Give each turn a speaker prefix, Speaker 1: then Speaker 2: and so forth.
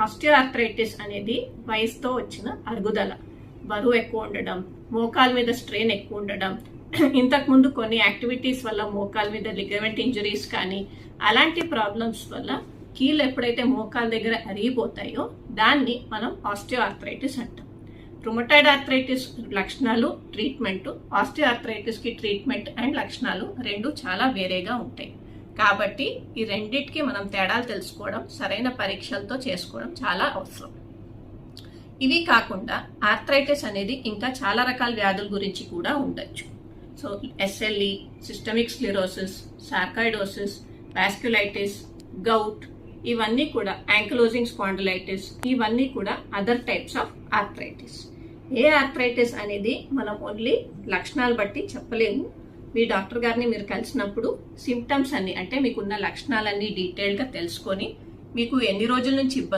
Speaker 1: Osteoarthritis అనేది వయసుతో వచ్చిన అరుగుదల, బరువు ఎక్కువ ఉండడం, మోకాల మీద స్ట్రెయిన్ ఎక్కువ ఉండడం, ఇంతకుముందు కొన్ని యాక్టివిటీస్ వల్ల మోకాల మీద లిగమెంట్ ఇంజరీస్ కానీ అలాంటి ప్రాబ్లమ్స్ వల్ల కీళ్ళు ఎప్పుడైతే మోకాల దగ్గర అరిగిపోతాయో దాన్ని మనం ఆస్టియోఆర్థరైటిస్ అంటాం. రుమటాయిడ్ ఆర్థరైటిస్ లక్షణాలు, ట్రీట్మెంట్, ఆస్టియోఆర్థరైటిస్కి ట్రీట్మెంట్ అండ్ లక్షణాలు రెండు చాలా వేరేగా ఉంటాయి. కాబట్టి ఈ రెండింటికి మనం తేడాలు తెలుసుకోవడం, సరైన పరీక్షలతో చేసుకోవడం చాలా అవసరం. ఇవి కాకుండా ఆర్థరైటిస్ అనేది ఇంకా చాలా రకాల వ్యాధుల గురించి కూడా ఉండొచ్చు. So SLE, systemic sclerosis, sarcoidosis, vasculitis, gout, ఇవన్నీ కూడా యాంకిలోజింగ్ స్పాండిలైటిస్, ఇవన్నీ కూడా అదర్ టైప్స్ ఆఫ్ ఆర్థరైటిస్. ఏ ఆర్థరైటిస్ అనేది మనం ఓన్లీ లక్షణాలు బట్టి చెప్పలేము. మీ డాక్టర్ గారిని మీరు కలిసినప్పుడు సిమ్టమ్స్ అన్ని, అంటే మీకున్న లక్షణాలన్నీ డీటెయిల్గా తెలుసుకొని మీకు ఎన్ని రోజుల నుంచి ఇబ్బంది